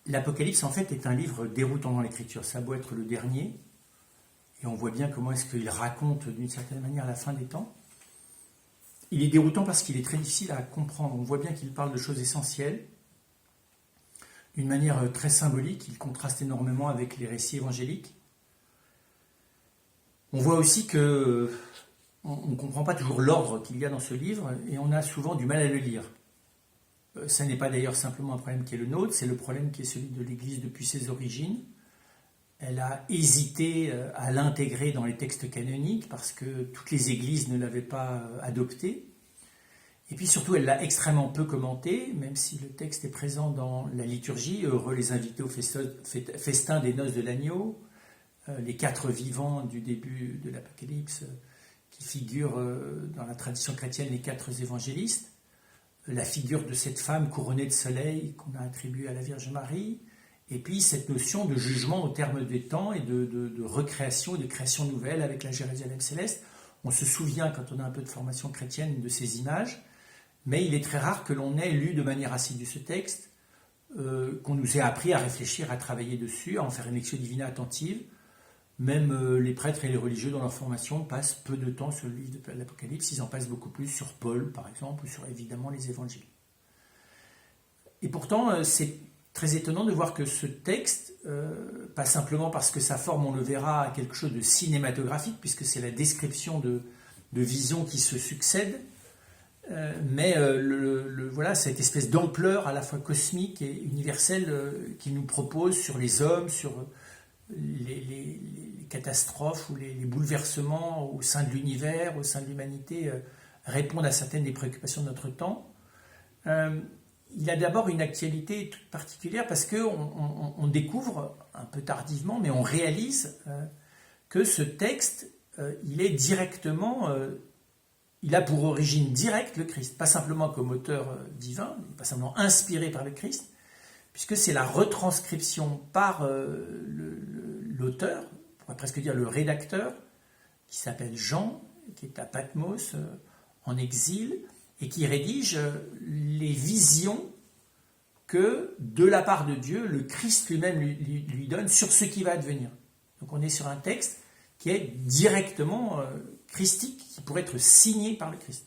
l'Apocalypse, en fait, est un livre déroutant dans l'écriture. Ça a beau être le dernier, et on voit bien comment est-ce qu'il raconte, d'une certaine manière, la fin des temps. Il est déroutant parce qu'il est très difficile à comprendre. On voit bien qu'il parle de choses essentielles, d'une manière très symbolique. Il contraste énormément avec les récits évangéliques. On voit aussi que on ne comprend pas toujours l'ordre qu'il y a dans ce livre, et on a souvent du mal à le lire. Ça n'est pas d'ailleurs simplement un problème qui est le nôtre, c'est le problème qui est celui de l'Église depuis ses origines. Elle a hésité à l'intégrer dans les textes canoniques parce que toutes les églises ne l'avaient pas adopté. Et puis surtout, elle l'a extrêmement peu commenté, même si le texte est présent dans la liturgie. Heureux les invités au festin des noces de l'agneau, les 4 vivants du début de l'Apocalypse qui figurent dans la tradition chrétienne, les 4 évangélistes. La figure de cette femme couronnée de soleil qu'on a attribuée à la Vierge Marie, et puis cette notion de jugement au terme des temps et de recréation et de création nouvelle avec la Jérusalem céleste. On se souvient, quand on a un peu de formation chrétienne, de ces images, mais il est très rare que l'on ait lu de manière assidue ce texte, qu'on nous ait appris à réfléchir, à travailler dessus, à en faire une lecture divine attentive. Même les prêtres et les religieux dans leur formation passent peu de temps sur le livre de l'Apocalypse, ils en passent beaucoup plus sur Paul, par exemple, ou sur évidemment les évangiles. Et pourtant, c'est très étonnant de voir que ce texte, pas simplement parce que sa forme, on le verra, a quelque chose de cinématographique, puisque c'est la description de visions qui se succèdent, mais voilà, cette espèce d'ampleur à la fois cosmique et universelle qu'il nous propose sur les hommes, sur les catastrophes ou les bouleversements au sein de l'univers, au sein de l'humanité, répondent à certaines des préoccupations de notre temps. Il a d'abord une actualité toute particulière parce qu'on découvre, un peu tardivement, mais on réalise que ce texte, il est directement, il a pour origine directe le Christ, pas simplement comme auteur divin, pas simplement inspiré par le Christ, puisque c'est la retranscription par l'auteur, on pourrait presque dire le rédacteur, qui s'appelle Jean, qui est à Patmos, en exil, et qui rédige les visions que, de la part de Dieu, le Christ lui-même lui donne sur ce qui va advenir. Donc on est sur un texte qui est directement christique, qui pourrait être signé par le Christ.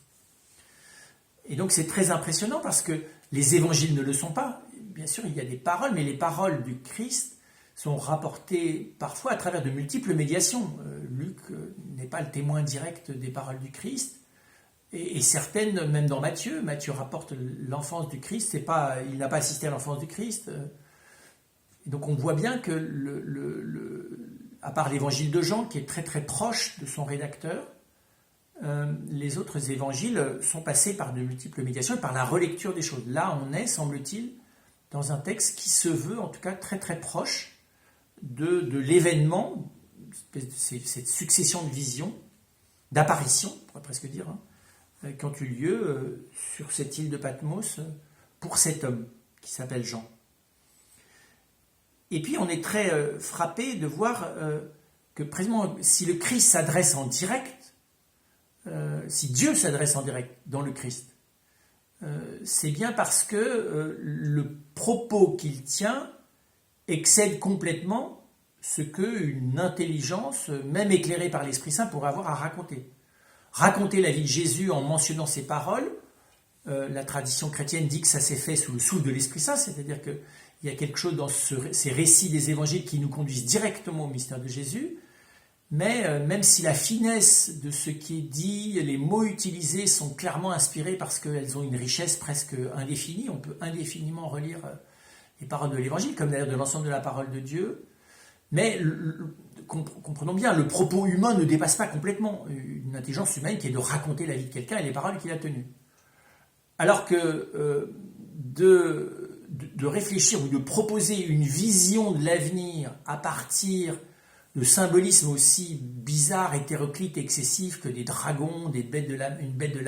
Et donc c'est très impressionnant parce que les évangiles ne le sont pas. Bien sûr, il y a des paroles, mais les paroles du Christ sont rapportées parfois à travers de multiples médiations. Luc n'est pas le témoin direct des paroles du Christ. Et certaines, même dans Matthieu rapporte l'enfance du Christ, il n'a pas assisté à l'enfance du Christ. Et donc on voit bien que, à part l'évangile de Jean, qui est très très proche de son rédacteur, les autres évangiles sont passés par de multiples médiations et par la relecture des choses. Là, on est, semble-t-il, dans un texte qui se veut en tout cas très très proche de l'événement, cette succession de visions, d'apparitions, on pourrait presque dire, qui ont eu lieu sur cette île de Patmos pour cet homme qui s'appelle Jean. Et puis on est très frappé de voir que précisément si le Christ s'adresse en direct, si Dieu s'adresse en direct dans le Christ, c'est bien parce que le propos qu'il tient excède complètement ce qu'une intelligence, même éclairée par l'Esprit Saint, pourrait avoir à raconter. Raconter la vie de Jésus en mentionnant ses paroles, la tradition chrétienne dit que ça s'est fait sous le souffle de l'Esprit Saint, c'est-à-dire qu'il y a quelque chose dans ces récits des évangiles qui nous conduisent directement au mystère de Jésus, mais même si la finesse de ce qui est dit, les mots utilisés sont clairement inspirés parce qu'elles ont une richesse presque indéfinie, on peut indéfiniment relire les paroles de l'Évangile, comme d'ailleurs de l'ensemble de la parole de Dieu, mais comprenons bien, le propos humain ne dépasse pas complètement une intelligence humaine qui est de raconter la vie de quelqu'un et les paroles qu'il a tenues. Alors que de réfléchir ou de proposer une vision de l'avenir à partir de symbolismes aussi bizarres, hétéroclites, excessifs que des dragons, une bête de la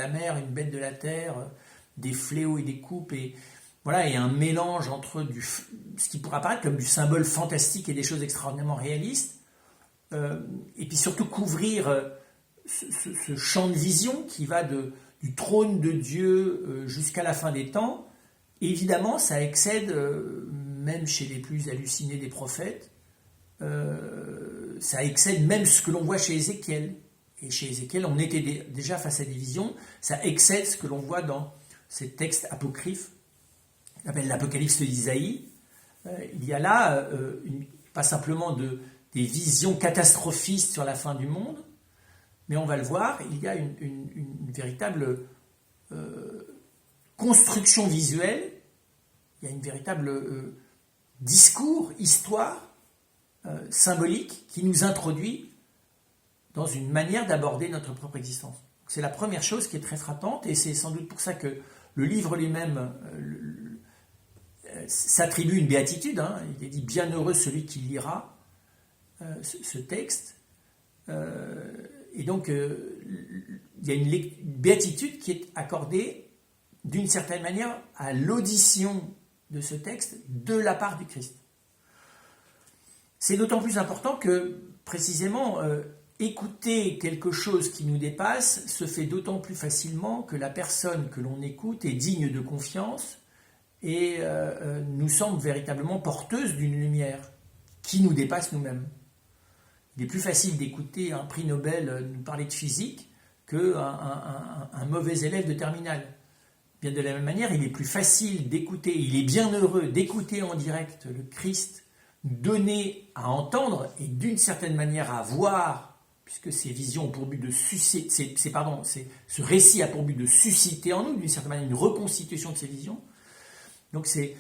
mer, une bête de la terre, des fléaux et des coupes, et un mélange entre ce qui pourrait apparaître comme du symbole fantastique et des choses extraordinairement réalistes, et puis surtout couvrir ce champ de vision qui va du trône de Dieu jusqu'à la fin des temps. Évidemment, ça excède même chez les plus hallucinés des prophètes, ça excède même ce que l'on voit chez Ézéchiel. Et chez Ézéchiel, on était déjà face à des visions, ça excède ce que l'on voit dans ces textes apocryphes, qu'on appelle l'Apocalypse d'Isaïe. Il y a là, pas simplement des visions catastrophistes sur la fin du monde, mais on va le voir, il y a une véritable construction visuelle, il y a une véritable discours, histoire, symbolique, qui nous introduit dans une manière d'aborder notre propre existence. C'est la première chose qui est très frappante, et c'est sans doute pour ça que le livre lui-même s'attribue une béatitude. Il est dit « Bienheureux celui qui lira ce texte ». Et donc, il y a une béatitude qui est accordée d'une certaine manière à l'audition de ce texte de la part du Christ. C'est d'autant plus important que, précisément, écouter quelque chose qui nous dépasse se fait d'autant plus facilement que la personne que l'on écoute est digne de confiance et nous semble véritablement porteuse d'une lumière qui nous dépasse nous-mêmes. Il est plus facile d'écouter un prix Nobel nous parler de physique qu'un mauvais élève de terminale. Bien de la même manière, il est plus facile d'écouter, il est bien heureux d'écouter en direct le Christ donner à entendre et d'une certaine manière à voir, puisque ces visions ont pour but de susciter, ce récit a pour but de susciter en nous d'une certaine manière une reconstitution de ces visions. Donc c'est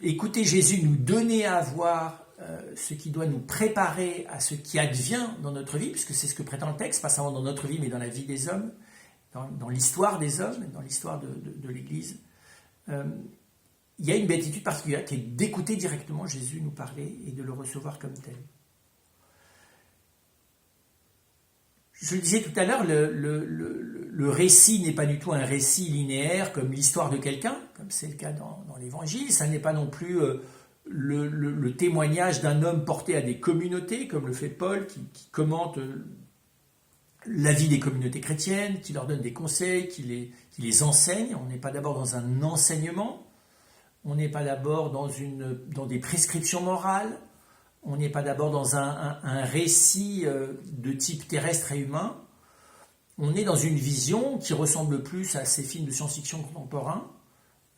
écouter Jésus nous donner à voir ce qui doit nous préparer à ce qui advient dans notre vie, puisque c'est ce que prétend le texte, pas seulement dans notre vie, mais dans la vie des hommes, dans l'histoire des hommes, dans l'histoire de l'Église. Il y a une béatitude particulière qui est d'écouter directement Jésus nous parler et de le recevoir comme tel. Je le disais tout à l'heure, le récit n'est pas du tout un récit linéaire comme l'histoire de quelqu'un, comme c'est le cas dans l'Évangile. Ça n'est pas non plus le témoignage d'un homme porté à des communautés, comme le fait Paul, qui commente la vie des communautés chrétiennes, qui leur donne des conseils, qui les enseigne. On n'est pas d'abord dans un enseignement, on n'est pas d'abord dans des prescriptions morales, on n'est pas d'abord dans un récit de type terrestre et humain. On est dans une vision qui ressemble plus à ces films de science-fiction contemporains.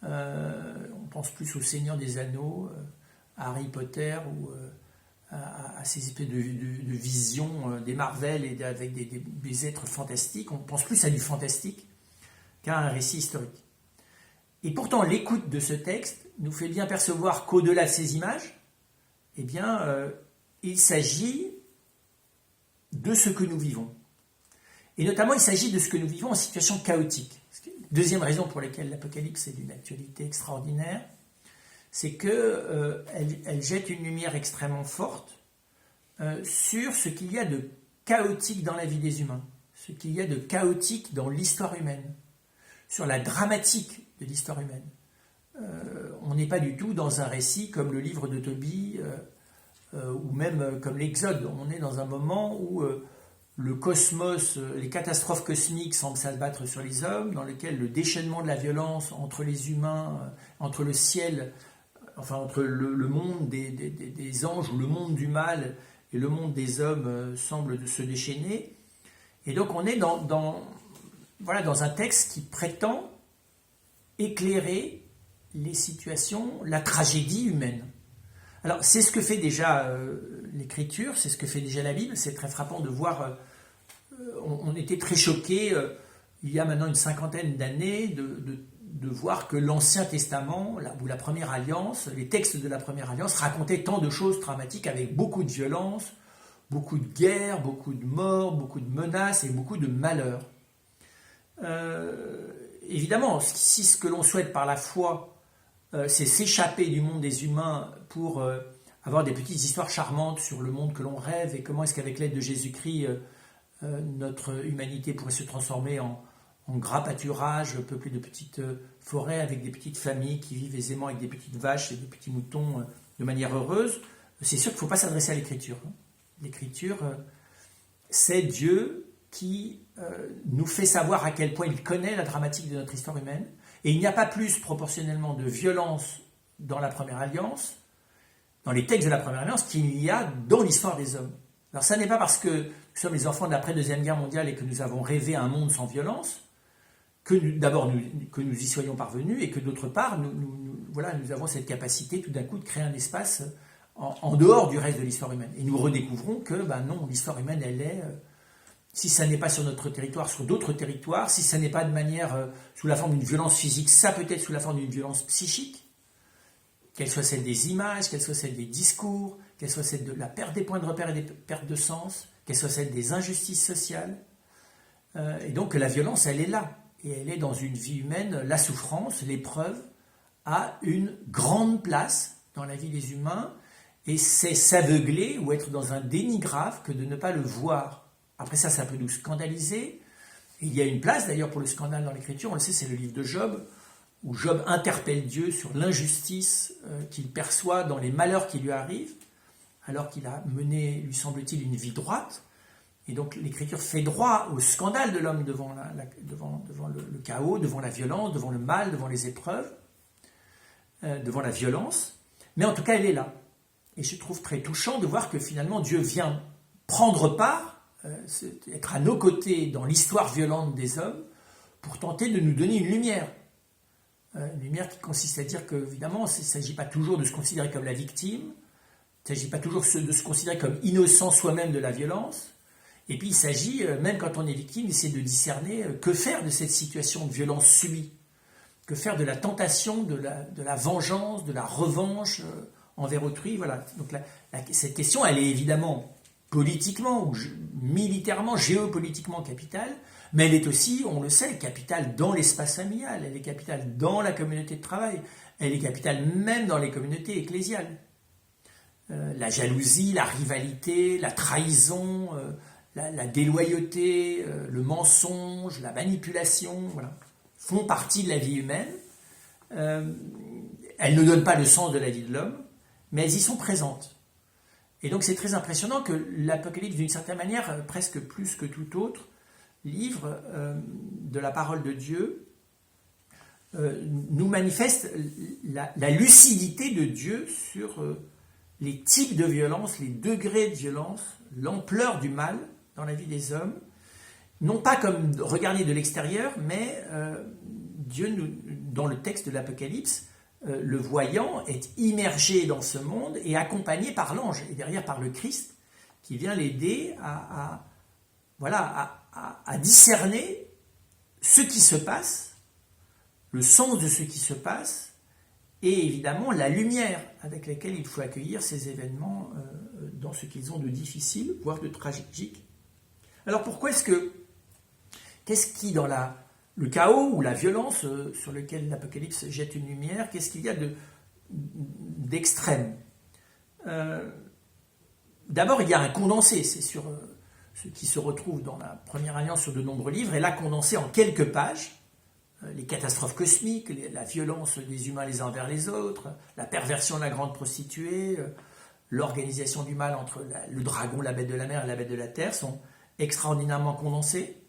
On pense plus au Seigneur des Anneaux, à Harry Potter ou à ces espèces de visions des Marvel et avec des êtres fantastiques. On pense plus à du fantastique qu'à un récit historique. Et pourtant, l'écoute de ce texte nous fait bien percevoir qu'au-delà de ces images, eh bien, il s'agit de ce que nous vivons. Et notamment, il s'agit de ce que nous vivons en situation chaotique. Deuxième raison pour laquelle l'Apocalypse est d'une actualité extraordinaire, c'est qu'elle jette une lumière extrêmement forte sur ce qu'il y a de chaotique dans la vie des humains, ce qu'il y a de chaotique dans l'histoire humaine, sur la dramatique de l'histoire humaine. On n'est pas du tout dans un récit comme le livre de Tobie ou même comme l'Exode. On est dans un moment où le cosmos, les catastrophes cosmiques semblent s'abattre sur les hommes, dans lequel le déchaînement de la violence entre les humains, entre le ciel, enfin entre le monde des anges ou le monde du mal et le monde des hommes semble se déchaîner. Et donc on est dans un texte qui prétend éclairer les situations, la tragédie humaine. Alors c'est ce que fait déjà l'Écriture, c'est ce que fait déjà la Bible. C'est très frappant de voir, on était très choqués il y a maintenant une cinquantaine d'années de voir que l'Ancien Testament, ou la Première Alliance, les textes de la Première Alliance racontaient tant de choses dramatiques avec beaucoup de violence, beaucoup de guerres, beaucoup de morts, beaucoup de menaces et beaucoup de malheurs. Évidemment, si ce que l'on souhaite par la foi, c'est s'échapper du monde des humains pour avoir des petites histoires charmantes sur le monde que l'on rêve et comment est-ce qu'avec l'aide de Jésus-Christ, notre humanité pourrait se transformer en gras pâturage peuplé de petites forêts avec des petites familles qui vivent aisément avec des petites vaches et des petits moutons de manière heureuse, c'est sûr qu'il ne faut pas s'adresser à l'Écriture. L'Écriture, c'est Dieu qui nous fait savoir à quel point il connaît la dramatique de notre histoire humaine. Et il n'y a pas plus proportionnellement de violence dans la Première Alliance dans les textes de la Première Alliance qu'il y a dans l'histoire des hommes. Alors ça n'est pas parce que nous sommes les enfants de l'après-deuxième guerre mondiale et que nous avons rêvé un monde sans violence, que nous y soyons parvenus et que d'autre part, nous avons cette capacité tout d'un coup de créer un espace en dehors du reste de l'histoire humaine. Et nous redécouvrons que non, l'histoire humaine, elle est, si ça n'est pas sur notre territoire, sur d'autres territoires, si ça n'est pas de manière sous la forme d'une violence physique, ça peut être sous la forme d'une violence psychique, qu'elle soit celle des images, qu'elle soit celle des discours, qu'elle soit celle de la perte des points de repère et des pertes de sens, qu'elle soit celle des injustices sociales. Et donc la violence, elle est là. Et elle est dans une vie humaine, la souffrance, l'épreuve, a une grande place dans la vie des humains. Et c'est s'aveugler ou être dans un déni grave que de ne pas le voir. Après ça peut nous scandaliser. Et il y a une place d'ailleurs pour le scandale dans l'Écriture. On le sait, c'est le livre de Job, où Job interpelle Dieu sur l'injustice qu'il perçoit dans les malheurs qui lui arrivent, alors qu'il a mené, lui semble-t-il, une vie droite. Et donc l'Écriture fait droit au scandale de l'homme devant le chaos, devant la violence, devant le mal, devant les épreuves, devant la violence. Mais en tout cas, elle est là. Et je trouve très touchant de voir que finalement Dieu vient prendre part, être à nos côtés dans l'histoire violente des hommes, pour tenter de nous donner une lumière. Une lumière qui consiste à dire qu'évidemment, il ne s'agit pas toujours de se considérer comme la victime, il ne s'agit pas toujours de se considérer comme innocent soi-même de la violence, et puis il s'agit, même quand on est victime, d'essayer de discerner que faire de cette situation de violence subie, que faire de la tentation, de la vengeance, de la revanche envers autrui. Voilà. Donc cette question, elle est évidemment politiquement ou militairement, géopolitiquement capitale, mais elle est aussi, on le sait, capitale dans l'espace familial, elle est capitale dans la communauté de travail, elle est capitale même dans les communautés ecclésiales. La jalousie, la rivalité, la trahison, la déloyauté, le mensonge, la manipulation, voilà, font partie de la vie humaine. Elles ne donnent pas le sens de la vie de l'homme, mais elles y sont présentes. Et donc c'est très impressionnant que l'Apocalypse, d'une certaine manière, presque plus que tout autre livre de la parole de Dieu, nous manifeste la lucidité de Dieu sur les types de violence, les degrés de violence, l'ampleur du mal dans la vie des hommes, non pas comme regarder de l'extérieur, mais Dieu, dans le texte de l'Apocalypse, le voyant est immergé dans ce monde et accompagné par l'ange, et derrière par le Christ, qui vient l'aider à discerner ce qui se passe, le sens de ce qui se passe, et évidemment la lumière avec laquelle il faut accueillir ces événements dans ce qu'ils ont de difficile, voire de tragique. Alors pourquoi qu'est-ce qui dans le chaos ou la violence sur lequel l'Apocalypse jette une lumière, qu'est-ce qu'il y a d'extrême? D'abord, il y a un condensé, c'est sur ce qui se retrouve dans la Première Alliance sur de nombreux livres, et là condensé en quelques pages, les catastrophes cosmiques, la violence des humains les uns envers les autres, la perversion de la grande prostituée, l'organisation du mal entre le dragon, la bête de la mer et la bête de la terre sont extraordinairement condensés.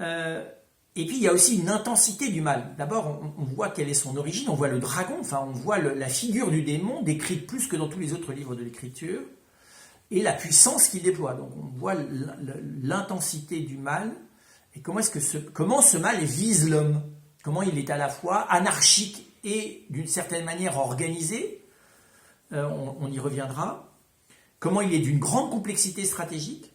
Et puis il y a aussi une intensité du mal. D'abord, on voit quelle est son origine, on voit le dragon, on voit la figure du démon décrite plus que dans tous les autres livres de l'Écriture, et la puissance qu'il déploie. Donc on voit l'intensité du mal, et comment ce mal vise l'homme, comment il est à la fois anarchique et d'une certaine manière organisé, on y reviendra, comment il est d'une grande complexité stratégique,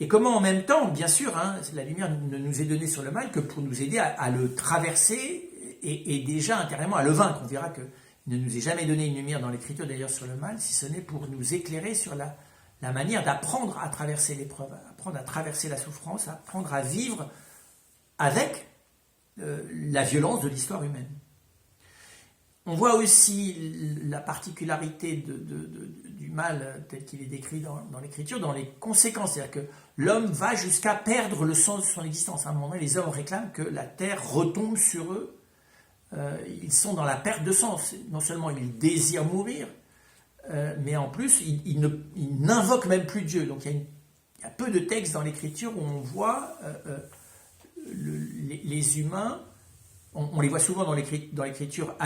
et comment en même temps, bien sûr, la lumière ne nous est donnée sur le mal que pour nous aider à le traverser et déjà intérieurement à le vaincre. On verra qu'il ne nous est jamais donné une lumière dans l'Écriture d'ailleurs sur le mal, si ce n'est pour nous éclairer sur la manière d'apprendre à traverser l'épreuve, apprendre à traverser la souffrance, apprendre à vivre avec la violence de l'histoire humaine. On voit aussi la particularité du mal tel qu'il est décrit dans l'Écriture, dans les conséquences. C'est-à-dire que l'homme va jusqu'à perdre le sens de son existence. À un moment donné, les hommes réclament que la terre retombe sur eux. Ils sont dans la perte de sens. Non seulement ils désirent mourir, mais en plus, ils n'invoquent même plus Dieu. Donc il y a peu de textes dans l'Écriture où on voit les humains, on les voit souvent dans l'Écriture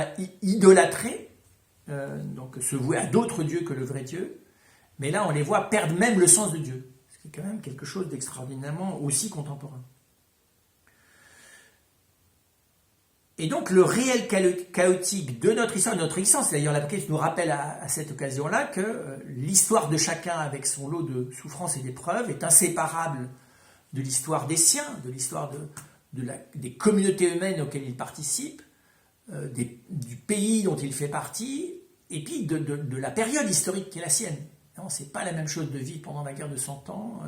idolâtrer donc se vouer à d'autres dieux que le vrai Dieu. Mais là, on les voit perdre même le sens de Dieu, ce qui est quand même quelque chose d'extraordinairement aussi contemporain. Et donc le réel chaotique de notre histoire, de notre existence, d'ailleurs l'Apocalypse nous rappelle à cette occasion-là que l'histoire de chacun avec son lot de souffrances et d'épreuves est inséparable de l'histoire des siens, de l'histoire des communautés humaines auxquelles il participe, du pays dont il fait partie, et puis de la période historique qui est la sienne. Non, c'est pas la même chose de vivre pendant la guerre de 100 ans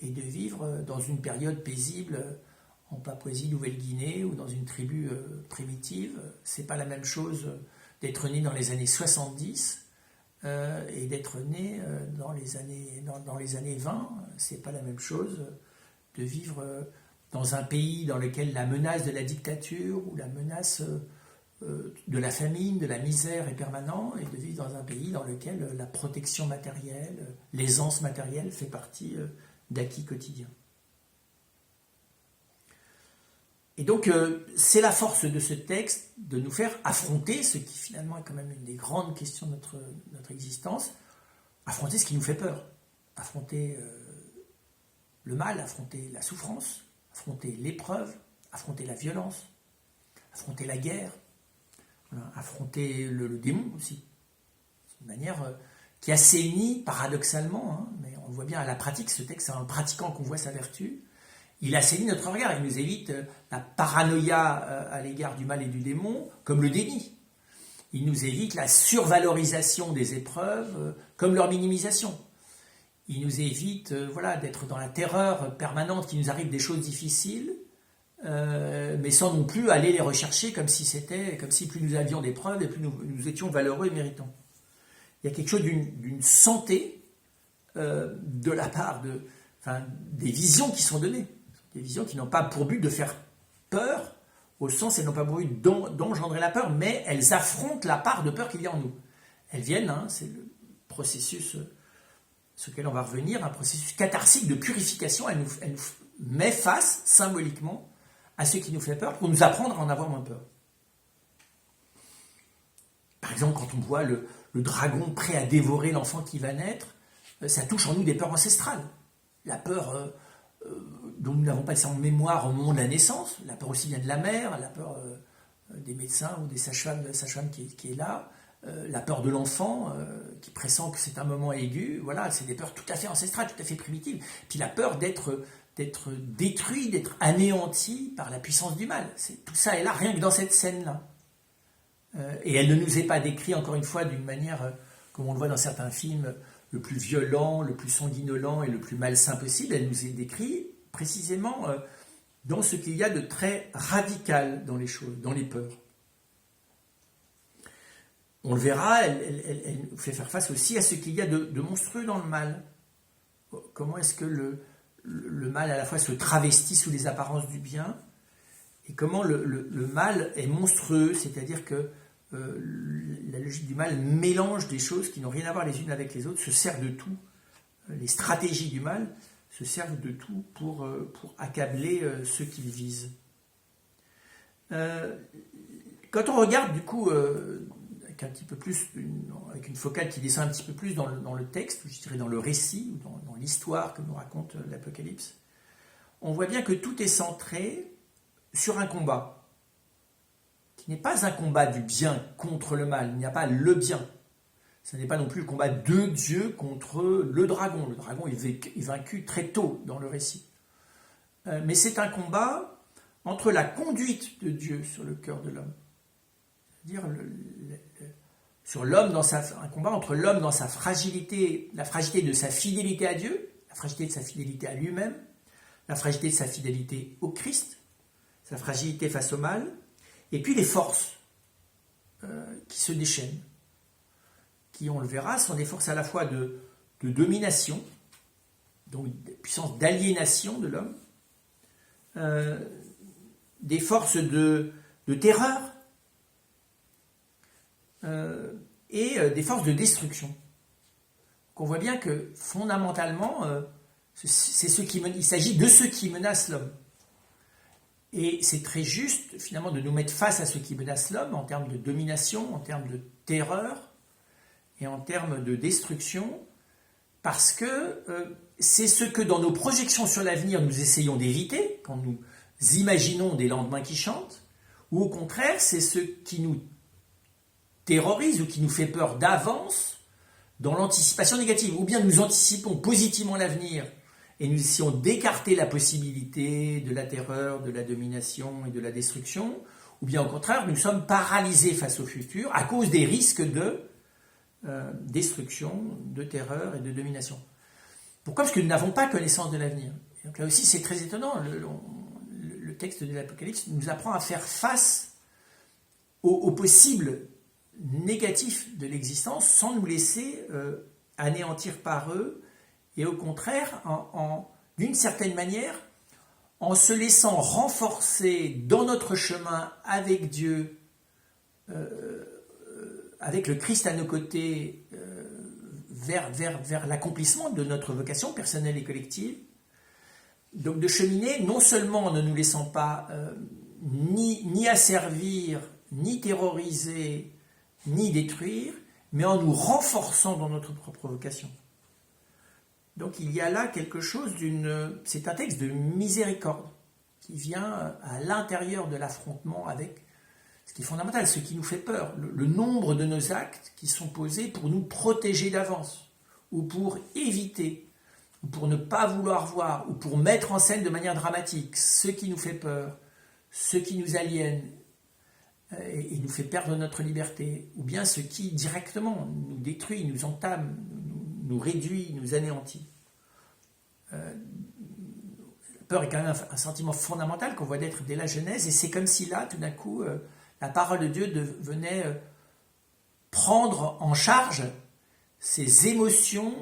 et de vivre dans une période paisible en Papouasie-Nouvelle-Guinée ou dans une tribu primitive. C'est pas la même chose d'être né dans les années 70 et d'être né dans les années 20. C'est pas la même chose de vivre dans un pays dans lequel la menace de la dictature ou la menace de la famine, de la misère est permanente, et de vivre dans un pays dans lequel la protection matérielle, l'aisance matérielle fait partie d'acquis quotidiens. Et donc, c'est la force de ce texte de nous faire affronter ce qui finalement est quand même une des grandes questions de notre existence, affronter ce qui nous fait peur, affronter le mal, affronter la souffrance, affronter l'épreuve, affronter la violence, affronter la guerre, voilà, affronter le démon aussi. C'est une manière qui assainit paradoxalement, hein, mais on le voit bien à la pratique, ce texte, c'est en le pratiquant qu'on voit sa vertu. Il assainit notre regard, il nous évite la paranoïa à l'égard du mal et du démon, comme le déni. Il nous évite la survalorisation des épreuves, comme leur minimisation. Il nous évite d'être dans la terreur permanente qu'il nous arrive des choses difficiles, mais sans non plus aller les rechercher comme si plus nous avions d'épreuves et plus nous étions valeureux et méritants. Il y a quelque chose d'une santé de la part des visions qui sont données. Des visions qui n'ont pas pour but de faire peur, au sens elles n'ont pas pour but d'engendrer la peur, mais elles affrontent la part de peur qu'il y a en nous. Elles viennent, c'est le processus sur lequel on va revenir, un processus catharsique de purification. Elle nous met face, symboliquement, à ce qui nous fait peur, pour nous apprendre à en avoir moins peur. Par exemple, quand on voit le dragon prêt à dévorer l'enfant qui va naître, ça touche en nous des peurs ancestrales. La peur dont nous n'avons pas nécessairement mémoire au moment de la naissance, la peur aussi vient de la mère, la peur des médecins ou des sages-femmes qui est là, la peur de l'enfant qui pressent que c'est un moment aigu, voilà, c'est des peurs tout à fait ancestrales, tout à fait primitives. Puis la peur d'être détruit, d'être anéanti par la puissance du mal. Tout ça est là, rien que dans cette scène-là. Et elle ne nous est pas décrite, encore une fois, d'une manière, comme on le voit dans certains films, le plus violent, le plus sanguinolent et le plus malsain possible. Elle nous est décrite précisément dans ce qu'il y a de très radical dans les choses, dans les peurs. On le verra, elle nous fait faire face aussi à ce qu'il y a de monstrueux dans le mal. Comment est-ce que le mal à la fois se travestit sous les apparences du bien, et comment le mal est monstrueux, c'est-à-dire que la logique du mal mélange des choses qui n'ont rien à voir les unes avec les autres, se sert de tout. Les stratégies du mal se servent de tout pour accabler ceux qu'ils visent. Quand on regarde du coup avec un petit peu plus, avec une focale qui descend un petit peu plus dans le texte, je dirais dans le récit, ou dans l'histoire que nous raconte l'Apocalypse, on voit bien que tout est centré sur un combat qui n'est pas un combat du bien contre le mal. Il n'y a pas le bien. Ce n'est pas non plus le combat de Dieu contre le dragon. Le dragon est vaincu très tôt dans le récit. Mais c'est un combat entre la conduite de Dieu sur le cœur de l'homme. C'est-à-dire sur l'homme un combat entre l'homme dans sa fragilité, la fragilité de sa fidélité à Dieu, la fragilité de sa fidélité à lui-même, la fragilité de sa fidélité au Christ, sa fragilité face au mal, et puis les forces qui se déchaînent, qui, on le verra, sont des forces à la fois de domination, donc des puissances d'aliénation de l'homme, des forces de terreur, et des forces de destruction. Donc on voit bien que fondamentalement, il s'agit de ceux qui menacent l'homme. Et c'est très juste, finalement, de nous mettre face à ce qui menace l'homme en termes de domination, en termes de terreur, et en termes de destruction, parce que c'est ce que dans nos projections sur l'avenir nous essayons d'éviter, quand nous imaginons des lendemains qui chantent, ou au contraire c'est ce qui nous terrorise ou qui nous fait peur d'avance dans l'anticipation négative, ou bien nous anticipons positivement l'avenir et nous essayons d'écarter la possibilité de la terreur, de la domination et de la destruction, ou bien au contraire nous sommes paralysés face au futur à cause des risques de destruction, de terreur et de domination. Pourquoi ? Parce que nous n'avons pas connaissance de l'avenir. Et donc là aussi c'est très étonnant, le texte de l'Apocalypse nous apprend à faire face aux possibles négatifs de l'existence sans nous laisser anéantir par eux, et au contraire, d'une certaine manière, en se laissant renforcer dans notre chemin avec Dieu, avec le Christ à nos côtés, vers l'accomplissement de notre vocation personnelle et collective. Donc de cheminer, non seulement en ne nous laissant pas ni asservir, ni terroriser, ni détruire, mais en nous renforçant dans notre propre vocation. Donc il y a là quelque chose c'est un texte de miséricorde qui vient à l'intérieur de l'affrontement avec ce qui est fondamental, ce qui nous fait peur, le nombre de nos actes qui sont posés pour nous protéger d'avance, ou pour éviter, ou pour ne pas vouloir voir, ou pour mettre en scène de manière dramatique ce qui nous fait peur, ce qui nous aliène, et nous fait perdre notre liberté, ou bien ce qui directement nous détruit, nous entame, nous réduit, nous anéantit. La peur est quand même un sentiment fondamental qu'on voit naître dès la Genèse, et c'est comme si là, tout d'un coup, la parole de Dieu venait prendre en charge ces émotions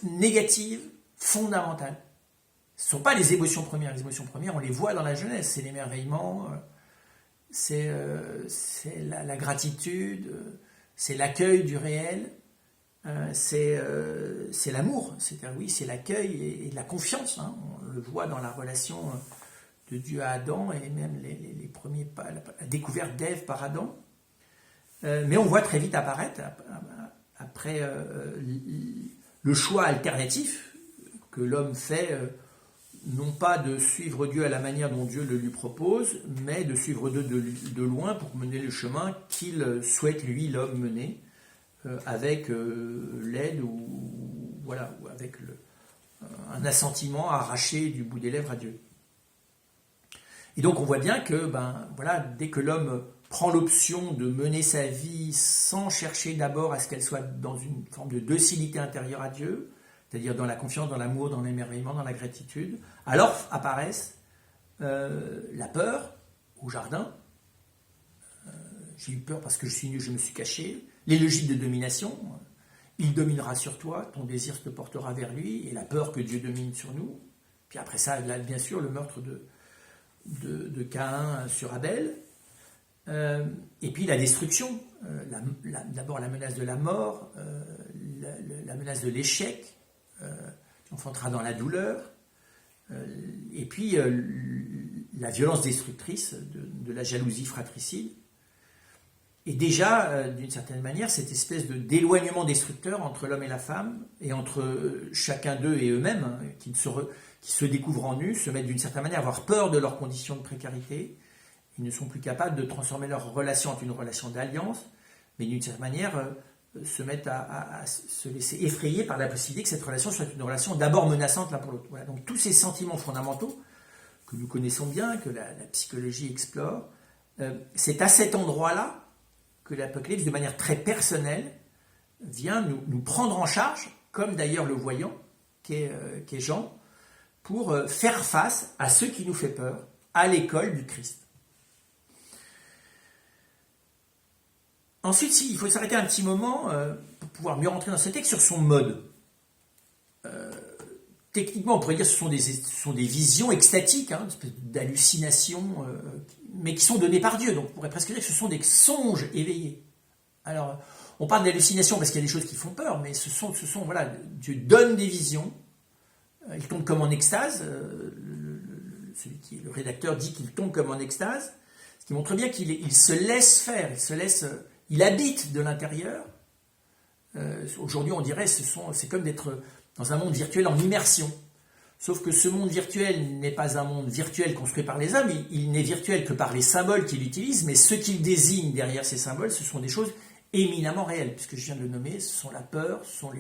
négatives, fondamentales. Ce ne sont pas les émotions premières. Les émotions premières, on les voit dans la Genèse, c'est l'émerveillement, c'est la gratitude, c'est l'accueil du réel, c'est l'amour, c'est-à-dire oui, c'est l'accueil et la confiance. Hein. On le voit dans la relation de Dieu à Adam et même les premiers pas, la découverte d'Ève par Adam. Mais on voit très vite apparaître, après le choix alternatif que l'homme fait, non pas de suivre Dieu à la manière dont Dieu le lui propose, mais de suivre Dieu de loin pour mener le chemin qu'il souhaite, lui, l'homme, mener, avec l'aide ou avec un assentiment arraché du bout des lèvres à Dieu. Et donc on voit bien que dès que l'homme prend l'option de mener sa vie sans chercher d'abord à ce qu'elle soit dans une forme de docilité intérieure à Dieu, c'est-à-dire dans la confiance, dans l'amour, dans l'émerveillement, dans la gratitude, alors apparaissent la peur au jardin, j'ai eu peur parce que je suis nu, je me suis caché, les logiques de domination, il dominera sur toi, ton désir te portera vers lui, et la peur que Dieu domine sur nous. Puis après ça, là, bien sûr, le meurtre de Caïn sur Abel, et puis la destruction, d'abord la menace de la mort, la menace de l'échec, qui enfantera dans la douleur, et puis la violence destructrice de la jalousie fratricide. Et déjà, d'une certaine manière, cette espèce d'éloignement destructeur entre l'homme et la femme, et entre chacun d'eux et eux-mêmes, hein, qui se découvrent en nus, se mettent d'une certaine manière à avoir peur de leurs conditions de précarité. Ils ne sont plus capables de transformer leur relation en une relation d'alliance, mais d'une certaine manière se mettent à se laisser effrayer par la possibilité que cette relation soit une relation d'abord menaçante l'un pour l'autre. Voilà. Donc tous ces sentiments fondamentaux que nous connaissons bien, que la psychologie explore, c'est à cet endroit-là que l'Apocalypse, de manière très personnelle, vient nous prendre en charge, comme d'ailleurs le voyant, qu'est Jean, pour faire face à ce qui nous fait peur, à l'école du Christ. Ensuite, il faut s'arrêter un petit moment pour pouvoir mieux rentrer dans ce texte sur son mode. Techniquement, on pourrait dire que ce sont des visions extatiques, une espèce d'hallucinations, mais qui sont données par Dieu. Donc on pourrait presque dire que ce sont des songes éveillés. Alors, on parle d'hallucinations parce qu'il y a des choses qui font peur, mais Dieu donne des visions, il tombe comme en extase, celui qui est le rédacteur dit qu'il tombe comme en extase, ce qui montre bien qu'il se laisse faire, il habite de l'intérieur. Aujourd'hui, on dirait c'est comme d'être dans un monde virtuel en immersion. Sauf que ce monde virtuel n'est pas un monde virtuel construit par les hommes, il n'est virtuel que par les symboles qu'il utilise, mais ce qu'il désigne derrière ces symboles, ce sont des choses éminemment réelles, puisque je viens de le nommer, ce sont la peur, ce sont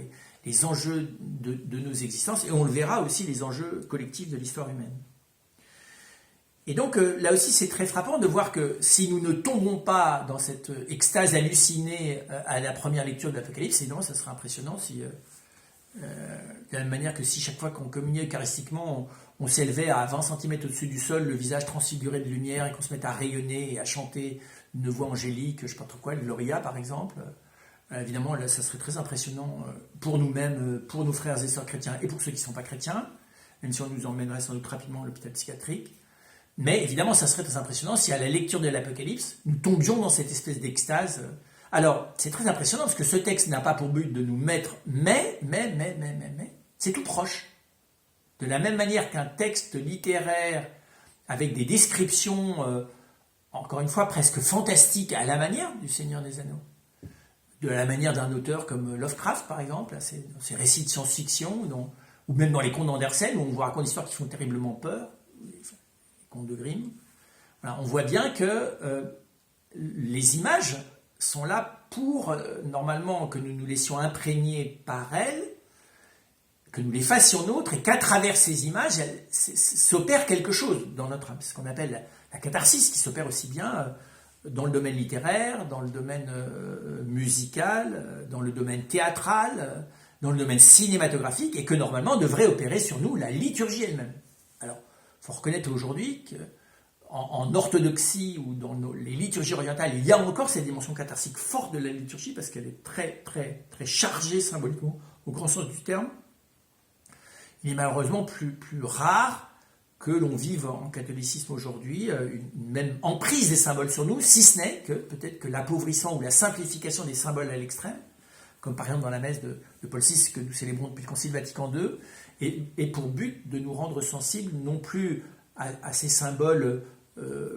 les enjeux de nos existences, et on le verra aussi, les enjeux collectifs de l'histoire humaine. Et donc là aussi c'est très frappant de voir que si nous ne tombons pas dans cette extase hallucinée à la première lecture de l'Apocalypse, évidemment ça sera impressionnant si, de la même manière que si chaque fois qu'on communiait eucharistiquement, on s'élevait à 20 cm au-dessus du sol, le visage transfiguré de lumière, et qu'on se mettait à rayonner et à chanter une voix angélique, je ne sais pas trop quoi, le Gloria par exemple, évidemment là ça serait très impressionnant pour nous-mêmes, pour nos frères et sœurs chrétiens et pour ceux qui ne sont pas chrétiens, même si on nous emmènerait sans doute rapidement à l'hôpital psychiatrique. Mais évidemment, ça serait très impressionnant si à la lecture de l'Apocalypse, nous tombions dans cette espèce d'extase. Alors, c'est très impressionnant parce que ce texte n'a pas pour but de nous mettre, mais, c'est tout proche. De la même manière qu'un texte littéraire avec des descriptions, encore une fois, presque fantastiques à la manière du Seigneur des Anneaux, de la manière d'un auteur comme Lovecraft, par exemple, dans ses récits de science-fiction, ou même dans les contes d'Andersen, où on vous raconte des histoires qui font terriblement peur, contes de Grimm, voilà, on voit bien que les images sont là pour, normalement, que nous nous laissions imprégner par elles, que nous les fassions nôtres, et qu'à travers ces images, s'opère quelque chose dans notre âme. C'est ce qu'on appelle la catharsis, qui s'opère aussi bien dans le domaine littéraire, dans le domaine musical, dans le domaine théâtral, dans le domaine cinématographique, et que normalement devrait opérer sur nous la liturgie elle-même. Alors, il faut reconnaître aujourd'hui qu'en orthodoxie ou dans les liturgies orientales, il y a encore cette dimension catharsique forte de la liturgie parce qu'elle est très, très, très chargée symboliquement au grand sens du terme. Il est malheureusement plus rare que l'on vive en catholicisme aujourd'hui une même emprise des symboles sur nous, si ce n'est que peut-être que l'appauvrissement ou la simplification des symboles à l'extrême, comme par exemple dans la messe de Paul VI que nous célébrons depuis le Concile Vatican II, et pour but de nous rendre sensibles non plus à ces symboles,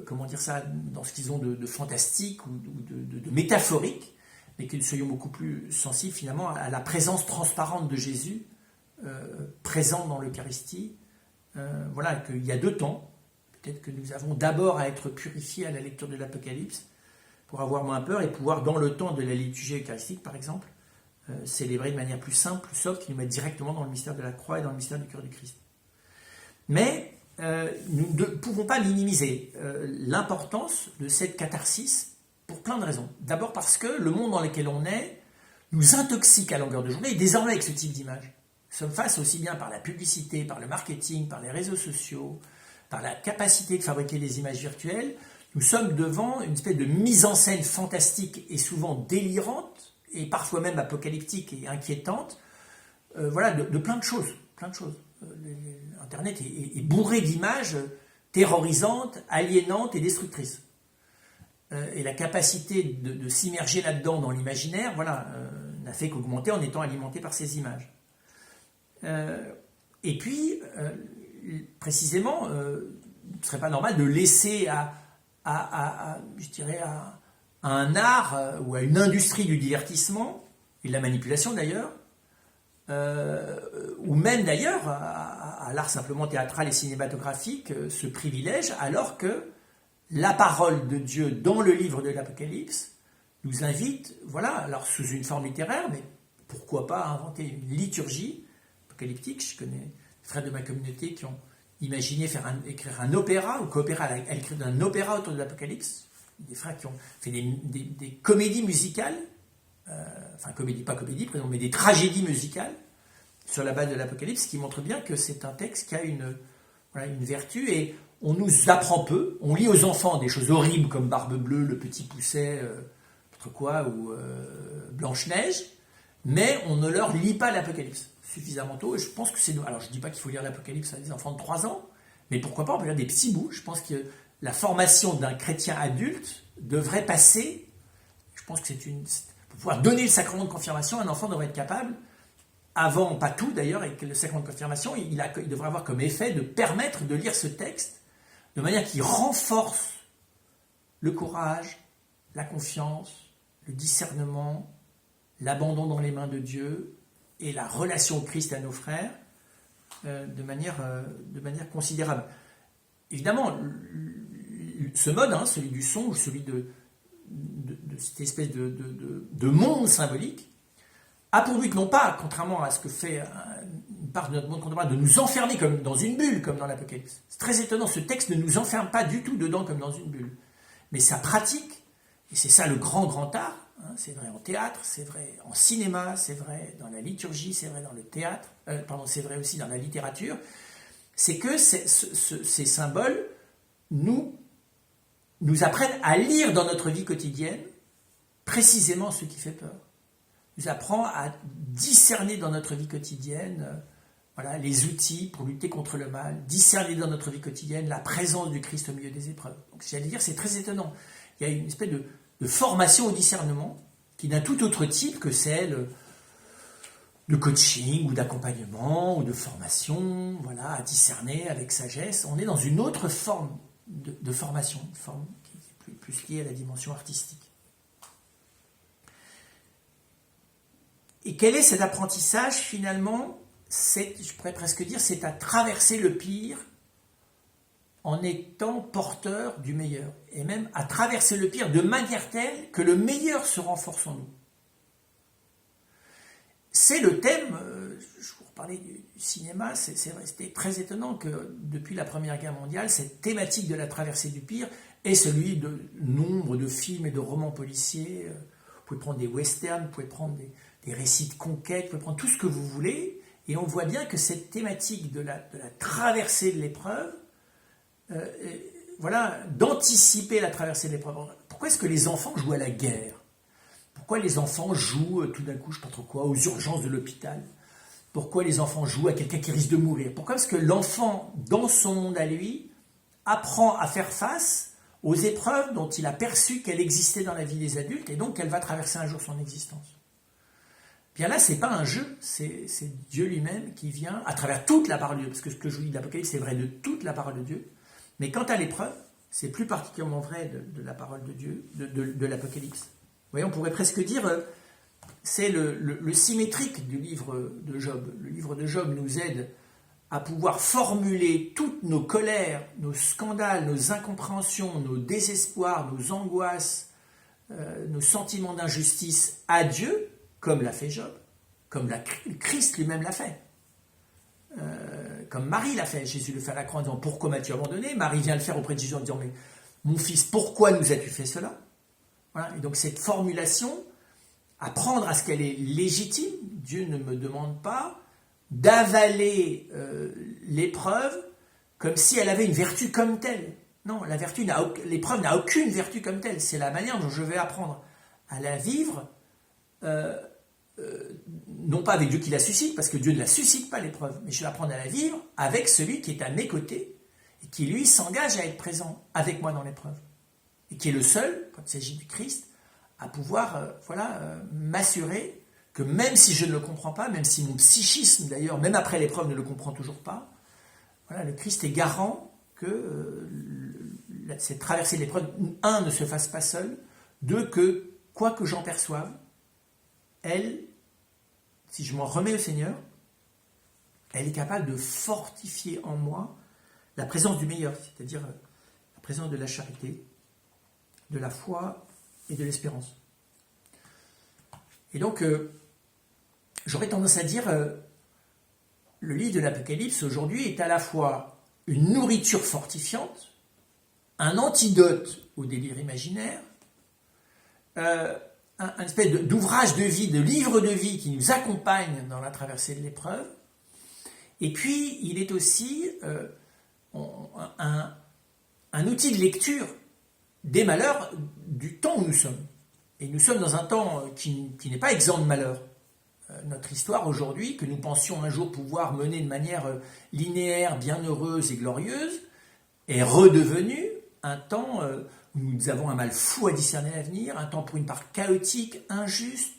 comment dire ça, dans ce qu'ils ont de fantastique ou de métaphorique, mais que nous soyons beaucoup plus sensibles finalement à la présence transparente de Jésus, présent dans l'Eucharistie. Voilà, qu'il y a deux temps. Peut-être que nous avons d'abord à être purifiés à la lecture de l'Apocalypse pour avoir moins peur et pouvoir, dans le temps de la liturgie eucharistique par exemple, célébrer de manière plus simple, plus sobre, qui nous met directement dans le mystère de la croix et dans le mystère du cœur du Christ. Mais nous ne pouvons pas minimiser l'importance de cette catharsis pour plein de raisons. D'abord parce que le monde dans lequel on est nous intoxique à longueur de journée, et désormais avec ce type d'image. Nous sommes face aussi bien par la publicité, par le marketing, par les réseaux sociaux, par la capacité de fabriquer des images virtuelles. Nous sommes devant une espèce de mise en scène fantastique et souvent délirante, et parfois même apocalyptique et inquiétante, voilà, de plein de choses. Internet est bourré d'images terrorisantes, aliénantes et destructrices. Et la capacité de s'immerger là-dedans dans l'imaginaire, voilà, n'a fait qu'augmenter en étant alimenté par ces images. Et puis, précisément, ce ne serait pas normal de laisser je dirais, à un art ou à une industrie du divertissement, et de la manipulation d'ailleurs, ou même d'ailleurs à l'art simplement théâtral et cinématographique, ce privilège, alors que la parole de Dieu dans le livre de l'Apocalypse nous invite, voilà, alors sous une forme littéraire, mais pourquoi pas inventer une liturgie apocalyptique. Je connais des frères de ma communauté qui ont imaginé écrire un opéra, ou coopérer à l'écrire d'un opéra autour de l'Apocalypse. Des frères qui ont fait des comédies musicales, pas comédies, mais des tragédies musicales sur la base de l'Apocalypse, qui montrent bien que c'est un texte qui a une vertu, et on nous apprend peu. On lit aux enfants des choses horribles comme Barbe Bleue, Le Petit Pousset, ou Blanche-Neige, mais on ne leur lit pas l'Apocalypse suffisamment tôt, et je pense que c'est... Alors je ne dis pas qu'il faut lire l'Apocalypse à des enfants de 3 ans, mais pourquoi pas, on peut lire des petits bouts. Je pense que la formation d'un chrétien adulte devrait passer, je pense que pour pouvoir donner le sacrement de confirmation, un enfant devrait être capable, avant, pas tout d'ailleurs, et que le sacrement de confirmation, il devrait avoir comme effet de permettre de lire ce texte de manière qui renforce le courage, la confiance, le discernement, l'abandon dans les mains de Dieu et la relation au Christ à nos frères de manière considérable. Évidemment, ce mode, celui du songe, celui de cette espèce de monde symbolique, a pour but non pas, contrairement à ce que fait une part de notre monde contemporain, de nous enfermer comme dans une bulle, comme dans l'Apocalypse. C'est très étonnant, ce texte ne nous enferme pas du tout dedans comme dans une bulle. Mais sa pratique, et c'est ça le grand art, c'est vrai en théâtre, c'est vrai en cinéma, c'est vrai dans la liturgie, c'est vrai dans le théâtre, c'est vrai aussi dans la littérature, c'est que ces symboles nous apprennent à lire dans notre vie quotidienne précisément ce qui fait peur. Nous apprend à discerner dans notre vie quotidienne les outils pour lutter contre le mal, discerner dans notre vie quotidienne la présence du Christ au milieu des épreuves. Donc j'allais dire, c'est très étonnant. Il y a une espèce de formation au discernement qui d'un tout autre type que celle de coaching ou d'accompagnement ou de formation, à discerner avec sagesse. On est dans une autre forme de formation, une forme qui est plus liée à la dimension artistique. Et quel est cet apprentissage finalement? Je pourrais presque dire, c'est à traverser le pire en étant porteur du meilleur. Et même à traverser le pire de manière telle que le meilleur se renforce en nous. C'est le thème, je vous reparlais du cinéma, c'était très étonnant que depuis la Première Guerre mondiale, cette thématique de la traversée du pire est celui de nombre de films et de romans policiers. Vous pouvez prendre des westerns, vous pouvez prendre des récits de conquête, vous pouvez prendre tout ce que vous voulez, et on voit bien que cette thématique de la traversée de l'épreuve, d'anticiper la traversée de l'épreuve. Pourquoi est-ce que les enfants jouent à la guerre? Pourquoi les enfants jouent tout d'un coup, je ne sais pas trop quoi, aux urgences de l'hôpital? Pourquoi les enfants jouent à quelqu'un qui risque de mourir? Pourquoi? Parce que l'enfant, dans son monde à lui, apprend à faire face aux épreuves dont il a perçu qu'elles existaient dans la vie des adultes et donc qu'elle va traverser un jour son existence. Bien là, ce n'est pas un jeu, c'est Dieu lui-même qui vient, à travers toute la parole de Dieu, parce que ce que je vous dis de l'Apocalypse, c'est vrai de toute la parole de Dieu, mais quant à l'épreuve, c'est plus particulièrement vrai de la parole de Dieu, de l'Apocalypse. Vous voyez, on pourrait presque dire, c'est le symétrique du livre de Job. Le livre de Job nous aide à pouvoir formuler toutes nos colères, nos scandales, nos incompréhensions, nos désespoirs, nos angoisses, nos sentiments d'injustice à Dieu, comme l'a fait Job, comme Christ lui-même l'a fait, comme Marie l'a fait. Jésus le fait à la croix en disant « Pourquoi m'as-tu abandonné ?» Marie vient le faire auprès de Jésus en disant « Mais mon fils, pourquoi nous as-tu fait cela ?» Et donc cette formulation, apprendre à ce qu'elle est légitime, Dieu ne me demande pas d'avaler l'épreuve comme si elle avait une vertu comme telle. Non, l'épreuve n'a aucune vertu comme telle. C'est la manière dont je vais apprendre à la vivre, non pas avec Dieu qui la suscite, parce que Dieu ne la suscite pas l'épreuve, mais je vais apprendre à la vivre avec celui qui est à mes côtés et qui lui s'engage à être présent avec moi dans l'épreuve. Et qui est le seul, quand il s'agit du Christ, à pouvoir m'assurer que même si je ne le comprends pas, même si mon psychisme d'ailleurs, même après l'épreuve, ne le comprend toujours pas, le Christ est garant que cette traversée de l'épreuve, un, ne se fasse pas seul, deux, que quoi que j'en perçoive, elle, si je m'en remets au Seigneur, elle est capable de fortifier en moi la présence du meilleur, c'est-à-dire la présence de la charité, de la foi et de l'espérance. Et donc, j'aurais tendance à dire, le livre de l'Apocalypse aujourd'hui est à la fois une nourriture fortifiante, un antidote au délire imaginaire, un espèce d'ouvrage de vie, de livre de vie qui nous accompagne dans la traversée de l'épreuve. Et puis, il est aussi un outil de lecture des malheurs du temps où nous sommes. Et nous sommes dans un temps qui n'est pas exempt de malheurs. Notre histoire aujourd'hui, que nous pensions un jour pouvoir mener de manière linéaire, bienheureuse et glorieuse, est redevenue un temps où nous avons un mal fou à discerner l'avenir, un temps pour une part chaotique, injuste,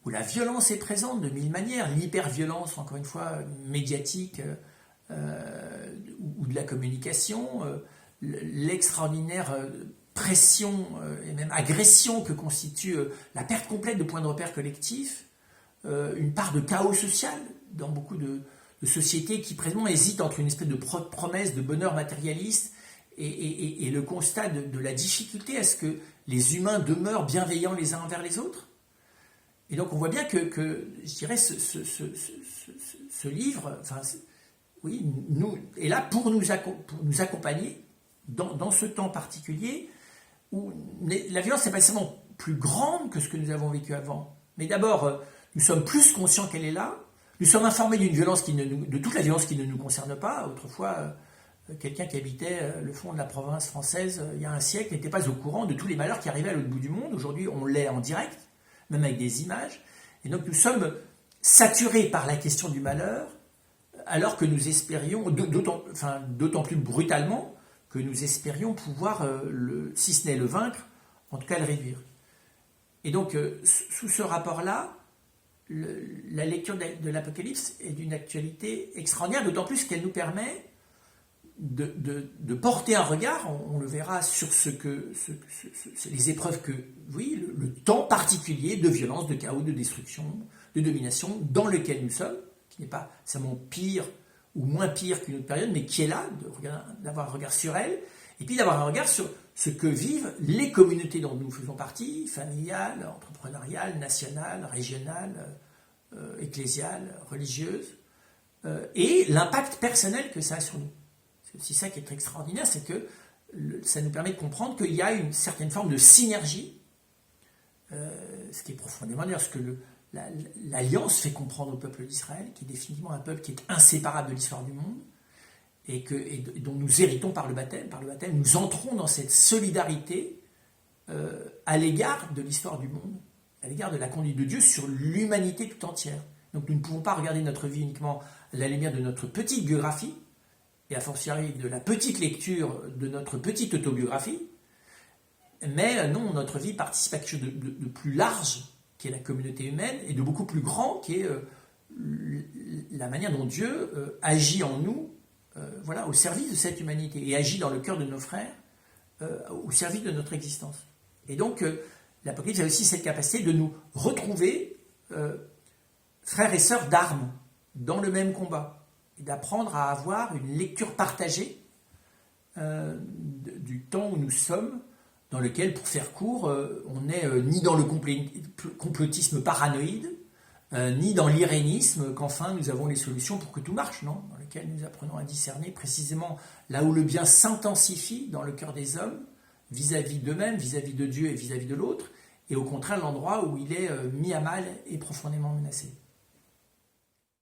où la violence est présente de mille manières, l'hyperviolence, encore une fois, médiatique, ou de la communication, l'extraordinaire pression et même agression que constitue la perte complète de points de repère collectifs, une part de chaos social dans beaucoup de sociétés qui présentement hésitent entre une espèce de promesse de bonheur matérialiste et le constat de la difficulté à ce que les humains demeurent bienveillants les uns envers les autres. Et donc on voit bien que je dirais, ce livre, enfin, oui, est là pour nous accompagner dans ce temps particulier où la violence n'est pas seulement plus grande que ce que nous avons vécu avant, mais d'abord, nous sommes plus conscients qu'elle est là, nous sommes informés de toute la violence qui ne nous concerne pas. Autrefois, quelqu'un qui habitait le fond de la province française il y a un siècle n'était pas au courant de tous les malheurs qui arrivaient à l'autre bout du monde. Aujourd'hui, on l'est en direct, même avec des images. Et donc nous sommes saturés par la question du malheur, alors que nous espérions, d'autant plus brutalement, que nous espérions pouvoir, si ce n'est le vaincre, en tout cas le réduire. Et donc, sous ce rapport-là, la lecture de l'Apocalypse est d'une actualité extraordinaire, d'autant plus qu'elle nous permet de porter un regard, on le verra, sur les épreuves que, oui, le temps particulier de violence, de chaos, de destruction, de domination, dans lequel nous sommes, qui n'est pas seulement pire ou moins pire qu'une autre période, mais qui est là, d'avoir un regard sur elle, et puis d'avoir un regard sur ce que vivent les communautés dont nous faisons partie, familiales, entrepreneuriales, nationales, régionales, ecclésiales, religieuses, et l'impact personnel que ça a sur nous. C'est aussi ça qui est extraordinaire, c'est que ça nous permet de comprendre qu'il y a une certaine forme de synergie, ce qui est profondément d'ailleurs ce que l'Alliance fait comprendre au peuple d'Israël, qui est définitivement un peuple qui est inséparable de l'histoire du monde, et dont nous héritons par le baptême. Par le baptême, nous entrons dans cette solidarité à l'égard de l'histoire du monde, à l'égard de la conduite de Dieu sur l'humanité tout entière. Donc nous ne pouvons pas regarder notre vie uniquement à la lumière de notre petite biographie, et a fortiori de la petite lecture de notre petite autobiographie, mais non, notre vie participe à quelque chose de plus large, qui est la communauté humaine, et de beaucoup plus grand, qui est la manière dont Dieu agit en nous, au service de cette humanité, et agit dans le cœur de nos frères, au service de notre existence. Et donc, l'Apocalypse a aussi cette capacité de nous retrouver frères et sœurs d'armes, dans le même combat, et d'apprendre à avoir une lecture partagée du temps où nous sommes, dans lequel, pour faire court, on n'est ni dans le complotisme paranoïde, ni dans l'irénisme qu'enfin nous avons les solutions pour que tout marche, non, dans lequel nous apprenons à discerner précisément là où le bien s'intensifie dans le cœur des hommes, vis-à-vis d'eux-mêmes, vis-à-vis de Dieu et vis-à-vis de l'autre, et au contraire l'endroit où il est mis à mal et profondément menacé.